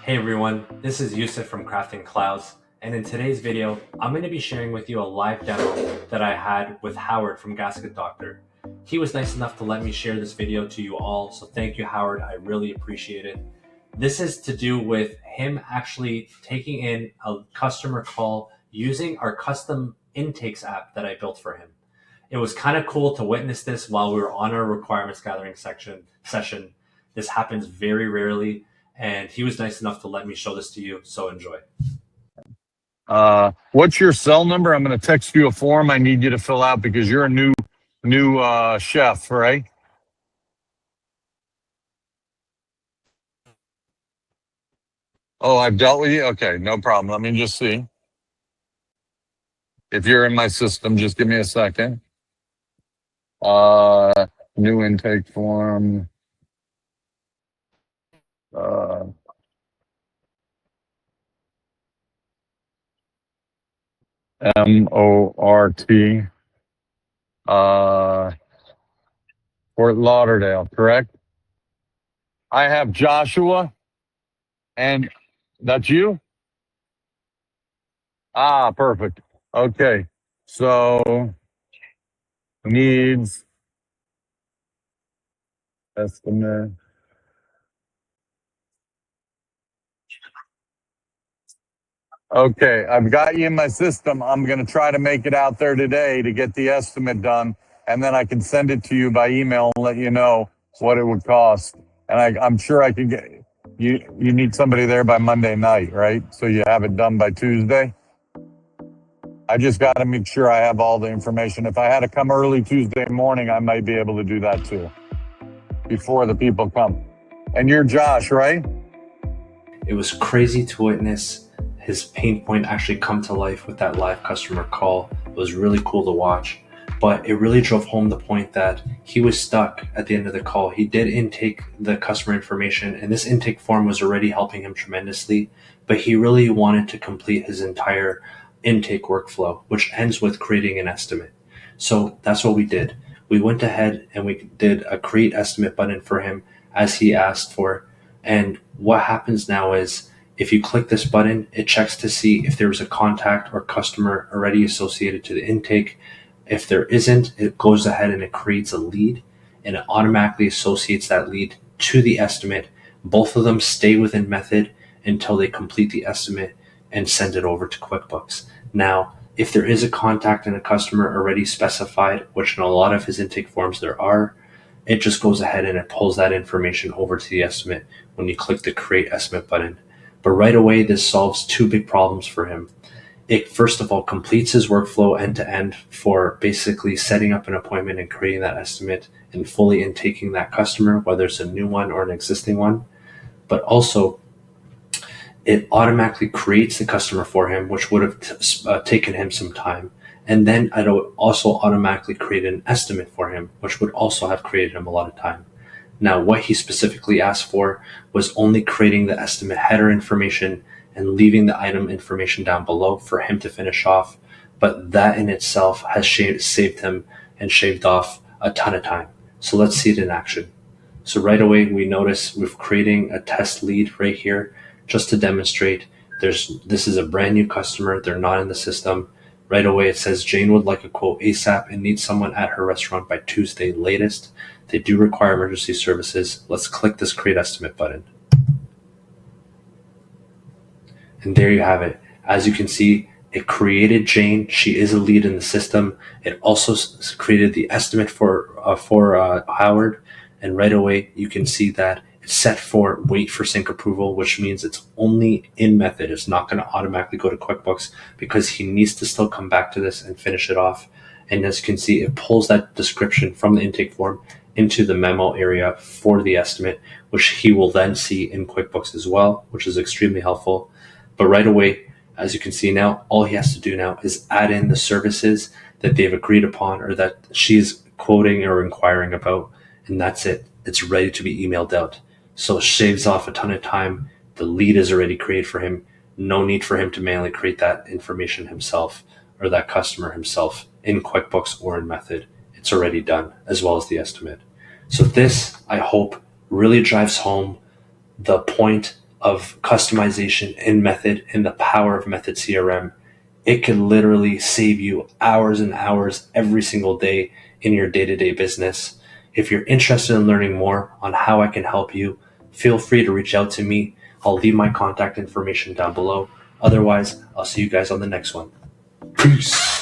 Hey everyone, this is Yousif from Crafting Clouds, and in today's video, I'm going to be sharing with you a live demo that I had with Howard from Gasket Doctor. He was nice enough to let me share this video to you all, so thank you Howard, I really appreciate it. This is to do with him actually taking in a customer call using our custom intakes app that I built for him. It was kind of cool to witness this while we were on our requirements gathering session. This happens very rarely, and he was nice enough to let me show this to you, so enjoy. What's your cell number? I'm going to text you a form I need you to fill out because you're a new chef, right? Oh, I've dealt with you? Okay, no problem. Let me just see. If you're in my system, just give me a second. New intake form. MORT. Fort Lauderdale, correct? I have Joshua, and that's you? Ah, perfect. Okay, so needs estimate. Okay, I've got you in my system. I'm going to try to make it out there today to get the estimate done, and then I can send it to you by email and let you know what it would cost. And I'm sure I can get you. You need somebody there by Monday night, right? So you have it done by Tuesday. I just got to make sure I have all the information. If I had to come early Tuesday morning, I might be able to do that too, before the people come. And you're Josh, right? It was crazy to witness his pain point actually come to life with that live customer call. It was really cool to watch, but it really drove home the point that he was stuck at the end of the call. He did intake the customer information, and this intake form was already helping him tremendously, but he really wanted to complete his entire intake workflow, which ends with creating an estimate. So that's what we did. We went ahead and we did a create estimate button for him as he asked for. And what happens now is if you click this button, it checks to see if there was a contact or customer already associated to the intake. If there isn't, it goes ahead and it creates a lead, and it automatically associates that lead to the estimate. Both of them stay within Method until they complete the estimate and send it over to QuickBooks. Now, if there is a contact and a customer already specified, which in a lot of his intake forms there are, it just goes ahead and it pulls that information over to the estimate when you click the create estimate button. But right away, this solves two big problems for him. It first of all completes his workflow end to end for basically setting up an appointment and creating that estimate and fully intaking that customer, whether it's a new one or an existing one. But also, it automatically creates the customer for him, which would have taken him some time. And then it would also automatically create an estimate for him, which would also have created him a lot of time. Now, what he specifically asked for was only creating the estimate header information and leaving the item information down below for him to finish off. But that in itself has saved him and shaved off a ton of time. So let's see it in action. So right away, we notice we're creating a test lead right here just to demonstrate this is a brand new customer. They're not in the system. Right away, it says Jane would like a quote ASAP and needs someone at her restaurant by Tuesday latest. They do require emergency services. Let's click this create estimate button. And there you have it. As you can see, it created Jane. She is a lead in the system. It also created the estimate for Howard. And right away, you can see that it's set for wait for sync approval, which means it's only in Method. It's not going to automatically go to QuickBooks because he needs to still come back to this and finish it off. And as you can see, it pulls that description from the intake form into the memo area for the estimate, which he will then see in QuickBooks as well, which is extremely helpful. But right away, as you can see now, all he has to do now is add in the services that they've agreed upon or that she's quoting or inquiring about, and that's it. It's ready to be emailed out. So it shaves off a ton of time. The lead is already created for him. No need for him to manually create that information himself or that customer himself in QuickBooks or in Method. It's already done, as well as the estimate. So this, I hope, really drives home the point of customization in Method and the power of Method CRM, it could literally save you hours and hours every single day in your day-to-day business. If you're interested in learning more on how I can help you, feel free to reach out to me. I'll leave my contact information down below. Otherwise, I'll see you guys on the next one. Peace.